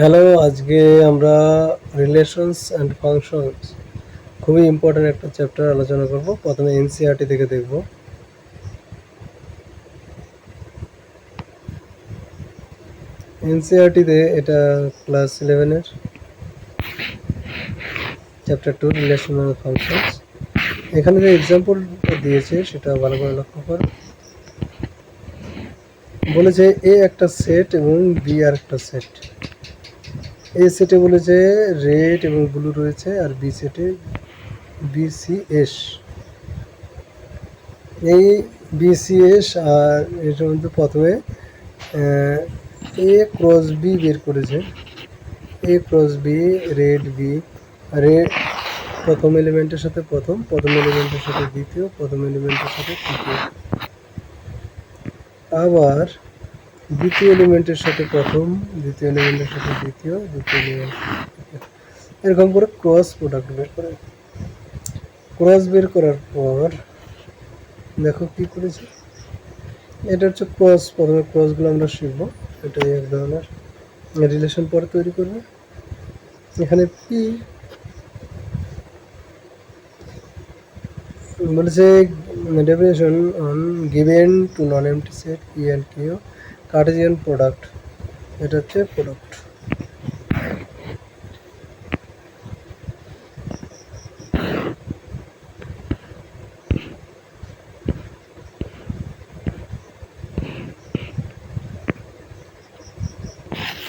Hello, আজকে আমরা relations and functions খুবই ইম্পর্ট্যান্ট একটা চ্যাপ্টার আলোচনা করব। প্রথমে এনসিইআরটি থেকে দেখব। এনসিইআরটিতে এটা ক্লাস 11-এর চ্যাপ্টার 2 রিলেশন অ্যান্ড ফাংশনস। এখানে যে এক্সাম্পলটা দিয়েছে সেটা ভালো করে লক্ষ্য করো। বলেছে এ একটা সেট এবং বি আর একটা সেট। এ সেটে বলেছে রেড এবং ব্লু রয়েছে, আর বি সেটে বিসিএস। এই বিসিএস আর এটার মধ্যে প্রথমে এ ক্রস বি বের করেছে। A cross B red B, red প্রথম এলিমেন্টের সাথে প্রথম এলিমেন্টের সাথে দ্বিতীয়, প্রথম এলিমেন্টের সাথে তৃতীয়, আবার দ্বিতীয় এলিমেন্টের সাথে প্রথম, দ্বিতীয় এলিমেন্টের সাথে দ্বিতীয়, দ্বিতীয় এলিমেন্ট এরকম করে ক্রস প্রোডাক্ট বের করে। ক্রস বের করার পর দেখো কি করেছে। এটা হচ্ছে ক্রস। প্রথমে ক্রসগুলো আমরা শিখবো। এটাই এক ধরনের রিলেশন পরে তৈরি করবে। এখানে পি বলেছে definition on given to non empty set P and Q cartesian product. এটা হচ্ছে প্রোডাক্ট।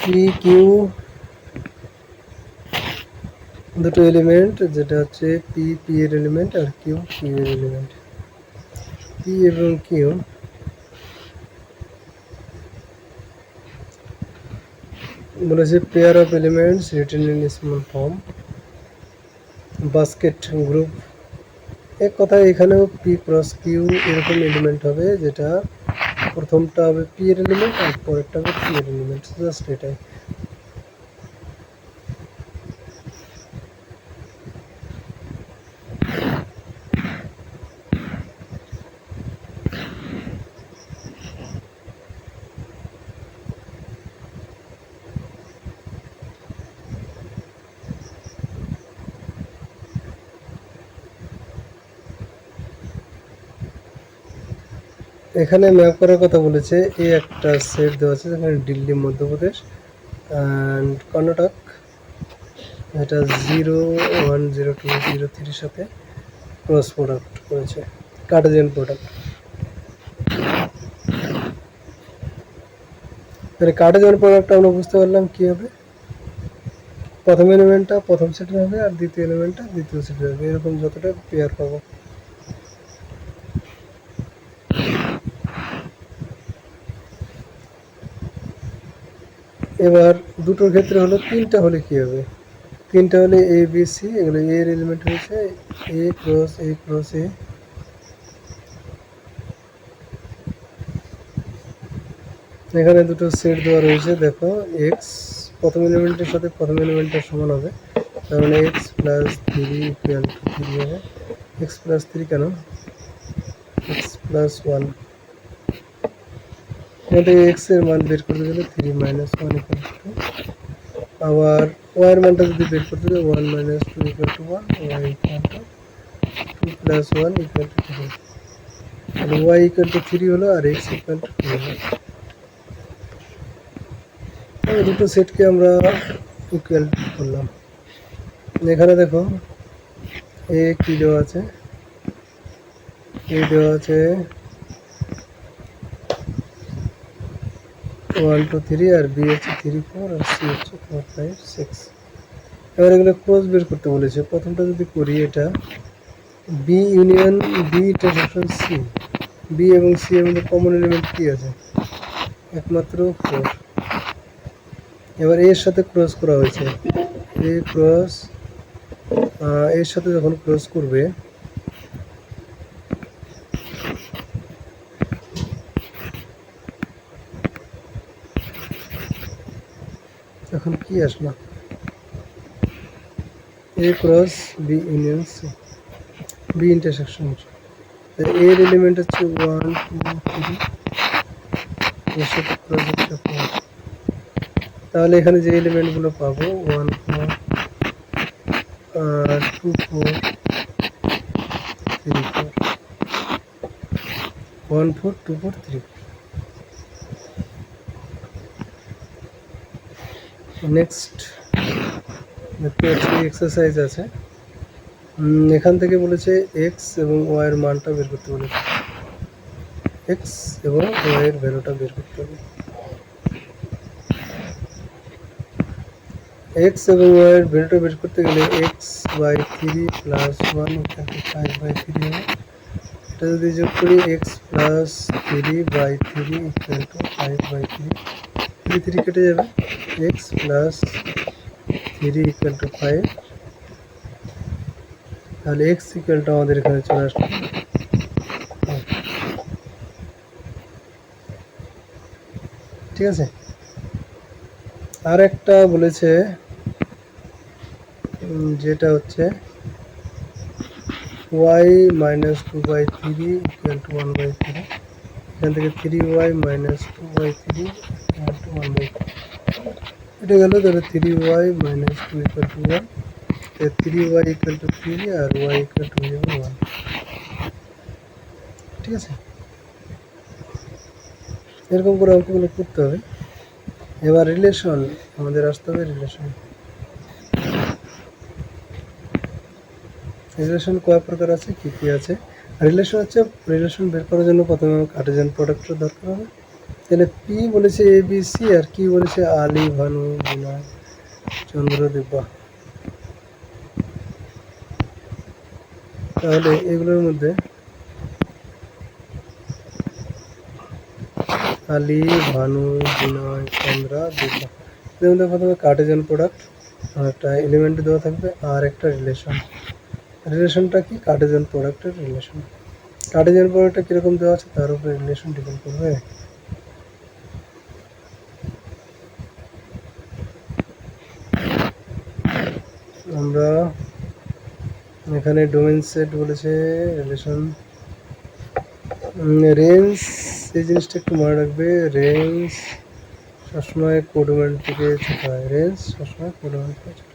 পি কিউ দুটো এলিমেন্ট, যেটা হচ্ছে পি পি এর এলিমেন্ট আর কিউ কিউ এর এলিমেন্ট। পি এবং কিউ বলেছে pair of elements written in small form basket group. এক কথায় এখানেও পি ক্রস কিউ এরকম এলিমেন্ট হবে, যেটা প্রথমটা হবে পি এর এলিমেন্ট আর পরেরটা হবে কিউ এর এলিমেন্ট। জাস্ট এটাই। এখানে ম্যাপ করার কথা বলেছে। এই একটা সেট দেওয়া আছে যেখানে দিল্লি, মধ্যপ্রদেশ অ্যান্ড কর্ণাটক, এটা 0 1 0 2 0 3 সাথে ক্রস প্রোডাক্ট করেছে, কার্টেসিয়ান প্রোডাক্ট। তাহলে কার্টেসিয়ান প্রোডাক্টটা আমরা বুঝতে পারলাম কি হবে। প্রথম এলিমেন্টটা প্রথম সেটের হবে আর দ্বিতীয় এলিমেন্টটা দ্বিতীয় সেটের হবে, এরকম যতটা পেয়ার পাবো। এবার দুটোর ক্ষেত্রে হলো, তিনটা হলে কি হবে। তিনটা হলে এ বি সি, এগুলো এর এলিমেন্ট হয়েছে এ ক্রস এ ক্রস এ। এখানে দুটো সেট দেওয়া রয়েছে। দেখো এক্স প্রথম এলিমেন্টের সাথে প্রথম এলিমেন্টটা সমান হবে, তার মানে এক্স প্লাস 3 ইকুয়াল টু 3 হবে। এক্স প্লাস 3 কেন, এক্স প্লাস 1। এটা এক্স এর মান বের করতে গেলে 3 মাইনাস 1 ইকুয়াল টু, আবার ওয়াই এর মানটা যদি বের করতে গেলে 1 minus 2 equal to 1, Y equal to 2 plus 1 equal to 3। তাহলে ওয়াই ইকুয়াল টু 3 হলো আর এক্স ইকুয়াল টু 2 হলো। দুটো সেটকে আমরা ইকুয়াল করলাম। এখানে দেখো এ কি দেওয়া আছে, এ দেওয়া আছে 1 2 3 আর বি হচ্ছে 3 4 আর সি হচ্ছে 4 5 6। এবার এগুলো ক্রস বের করতে বলেছে। প্রথমটা যদি করি, এটা B union B intersection C. B এবং সি এর মধ্যে কমন এলিমেন্ট কি আছে, একমাত্র 4। এবার এর সাথে ক্রস করা হয়েছে, এ ক্রস এর সাথে যখন ক্রস করবে এখন কি আসলো, A cross B union C, B intersection. এর এলিমেন্ট হচ্ছে 1 2 3, এর সাথে ক্রস হচ্ছে 4। তাহলে এখানে যে এলিমেন্টগুলো পাবো 1 4 2 4 3 4 1 4 2 4 3 নেক্সট দেখতে পাচ্ছি এক্সারসাইজ আছে। এখান থেকে বলেছে এক্স এবং ওয়াই এর মানটা বের করতে বলেছে, এক্স এবং ওয়াই এর ভ্যালুটা বের করতে হবে। এক্স এবং ওয়াই এর ভ্যালুটা বের করতে গেলে X by 3 plus 1 equal to 5 by 3 হবে। এটা যদি যোগ করি X plus 3 by 3 equal to 5 by 3, 3 3 কেটে যাবে, এক্স প্লাস 3 ইকুয়াল টু 5, তাহলে এক্স ইকুয়াল টু আমাদের এখানে চলে আসলো। ঠিক আছে, আর একটা বলেছে যেটা হচ্ছে Y minus 2 by 3 equal to 1 by 3, এখান থেকে 3y minus 2 by 3 equal to 1 by 3, এটা গেল। তাহলে 3y minus 2 equal to 1, 3y equal to 3 আর y ইকুয়াল টু 1। ঠিক আছে, এরকম করে অঙ্কগুলো করতে হবে। এবার রিলেশন আমাদের আসতে হবে। রিলেশন কয় প্রকার আছে, কি কি আছে? রিলেশন হচ্ছে, রিলেশন বের করার জন্য প্রথমে কার্টেসিয়ান প্রোডাক্টের দরকার হবে। তাহলে পি বলেছে এ বি সি, আর কি বলেছে আলী ভানু বিনয় চন্দ্র দিব্যা। তাহলে এগুলোর মধ্যে আলী ভানু বিনয় চন্দ্র দিব্যা, এর মধ্যে প্রথমে কার্টেসিয়ান প্রোডাক্ট, একটা এলিমেন্ট দেওয়া থাকবে আর একটা রিলেশন। রিলেশনটা কি? কার্টেসিয়ান প্রোডাক্টের রিলেশন। কার্টেসিয়ান প্রোডাক্টটা কীরকম দেওয়া আছে তার উপরে রিলেশন ডিপেন্ড করবে। আমরা এখানে ডোমেন সেট বলেছে, রিলেশন রেঞ্জ, এই জিনিসটা একটু মনে রাখবে। রেঞ্জ সবসময় কোডোমেন থেকে ছোট হয়, রেঞ্জ সবসময় কোডোমেন থেকে ছোট।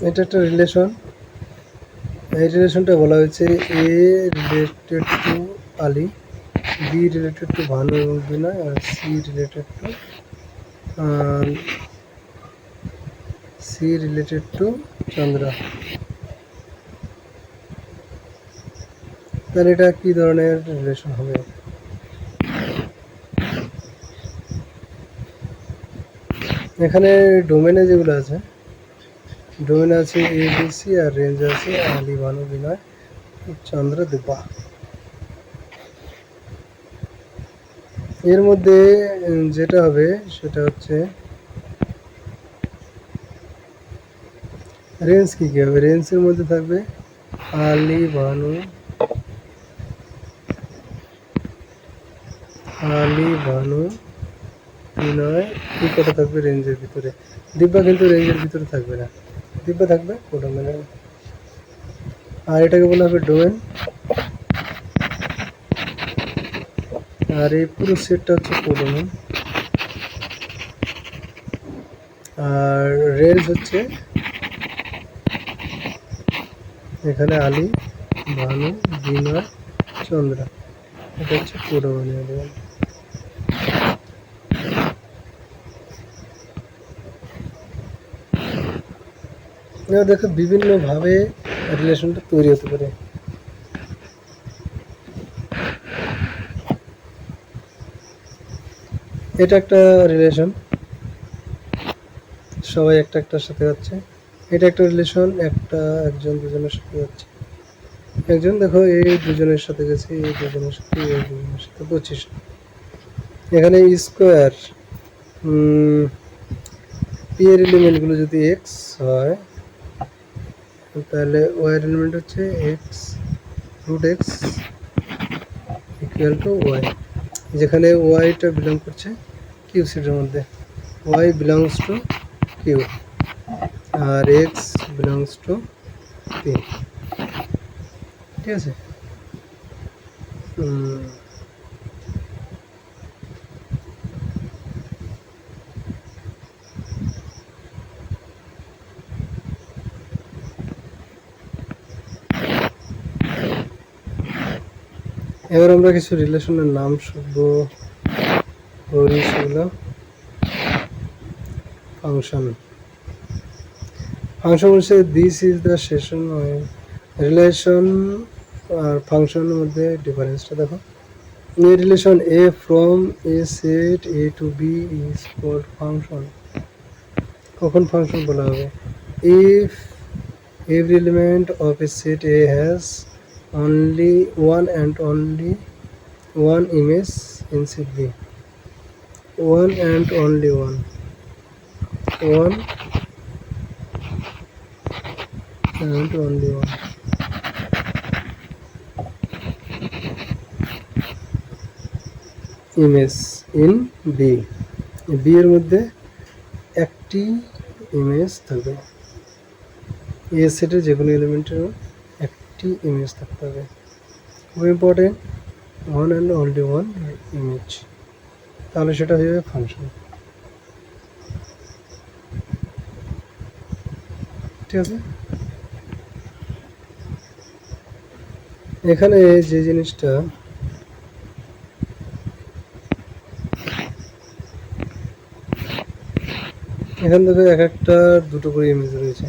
এটা একটা রিলেশন, এই রিলেশনটা বলা হয়েছে A related to Ali, B related to Bhanu এবং বিনয়, আর সি রিলেটেড টু চন্দ্রা। তাহলে এটা কি ধরনের রিলেশন হবে? এখানে ডোমেনে যেগুলো আছে, ডোমেন আছে A B C R range আছে আলী ভানু বিনয় চন্দ্র দিব্যা। এর মধ্যে যেটা হবে সেটা হচ্ছে রেঞ্জ কি কি হবে? রেঞ্জের মধ্যে থাকবে আলী ভানু বিনয়, কি কটা থাকবে রেঞ্জের ভিতরে। দিব্যা কিন্তু রেঞ্জের ভিতরে থাকবে না, দিব্যা থাকবে কোডোমেনে। আর এটাকে বলা হবে ডোমেন, আর এই পুরো সেটটা হচ্ছে কোডোমেন। আর রেঞ্জ হচ্ছে এখানে আলী ভানু বিনয় চন্দ্রা, এটা হচ্ছে কোডোমেন। এবার দেখো বিভিন্নভাবে রিলেশনটা তৈরি হতে পারে। এটা একটা রিলেশন, সবাই একটা একটার সাথে যাচ্ছে। এটা একটা রিলেশন, একজন দুজনের সাথে যাচ্ছে। একজন দেখো এই দুজনের সাথে গেছে, এই দুজনের সাথে, এই দুজনের সাথে 25। এখানে স্কোয়ার পি এর এলিমেন্টগুলো যদি এক্স হয় তাহলে ওয়াই এর এলিমেন্ট হচ্ছে X root X equal to Y, যেখানে ওয়াইটা বিলং করছে কিউ সেটের মধ্যে, ওয়াই বিলংস টু কিউ আর এক্স বিলংস টু পি, ঠিক আছে। এবার আমরা কিছু রিলেশনের নাম শিখবো, সেগুলো ফাংশন। ফাংশন বলছে this is the session. Relation আর ফাংশনের মধ্যে ডিফারেন্সটা দেখো। A relation A from a set A to B is called function. কখন ফাংশন বলা হবে? If every element of a set A has only one and only one image in set B. One and only one. One and only one. Image in B, B এর মধ্যে একটি image থাকবে। এ সেটের যে কোনো এলিমেন্টের একটি ইমেজ থাকতে হবে, খুব important. One and only one image, তাহলে সেটা হয়ে যাবে ফাংশন, ঠিক আছে। এখানে যে জিনিসটা এখান থেকে এক একটা দুটো করে ইমেজ রয়েছে।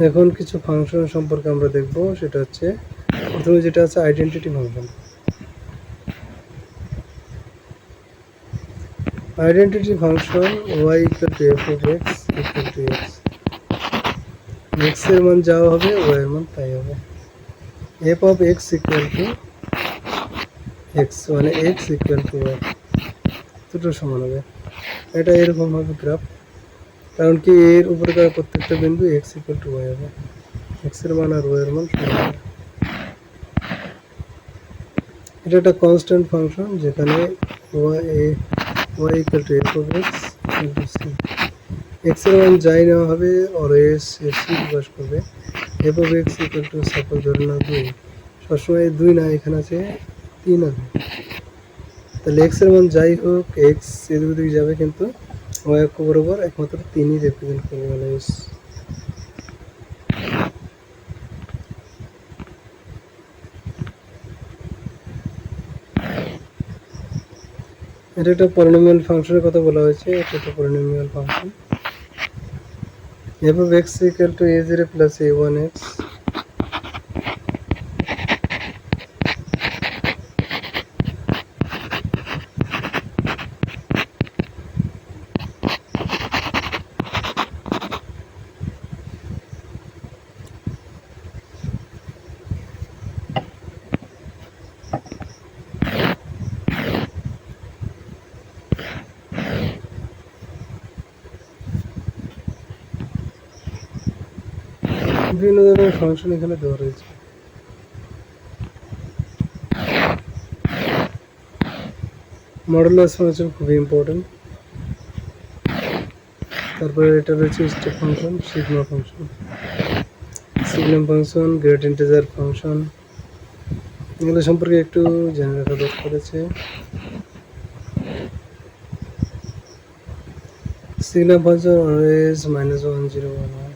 এখন কিছু ফাংশন সম্পর্কে আমরা দেখব, সেটা হচ্ছে প্রথমে যেটা আছে identity function. Identity function y equal two f of x equal to x, x এর মান যা হবে y এর মান তাই হবে। f of x equal to x মানে x ইকুয়াল টু y, দুটো সমান হবে। এটা এরকম হবে গ্রাফ, কারণ কি এর উপরকার প্রত্যেকটা বিন্দু x ইকুয়াল টু y হবে, x এর মান আর y এর মান সমান হবে। এটা একটা কনস্ট্যান্ট ফাংশন যেখানে y equal two f of x equal to c, x এর মান যাই নেওয়া হবে অলওয়েজ c প্রকাশ করবে। f of x equal to suppose ধরে নাও 2, সবসময় 2 না, এখানে আছে 3 আছে, তাহলে x এর মান যাই হোক x এদিক দিকে যাবে, কিন্তু y অক্ষ বরাবর একমাত্র 3ই রিপ্রেজেন্ট করবে অলওয়েজ। এটা একটা পলিনোমিয়াল ফাংশনের কথা বলা হয়েছে, এটা একটা polynomial function. f of x equal to a0 plus a1x, বিভিন্ন ধরনের ফাংশন এখানে দেওয়া রয়েছে। মডুলাস ফাংশন খুবই ইম্পর্টেন্ট। তারপরে এটা রয়েছে step function, sigma function, signum function, great integer function, এগুলো সম্পর্কে একটু জেনে রাখা দরকার আছে। সিগনম ফাংশন অলওয়েজ -1 0 1 1,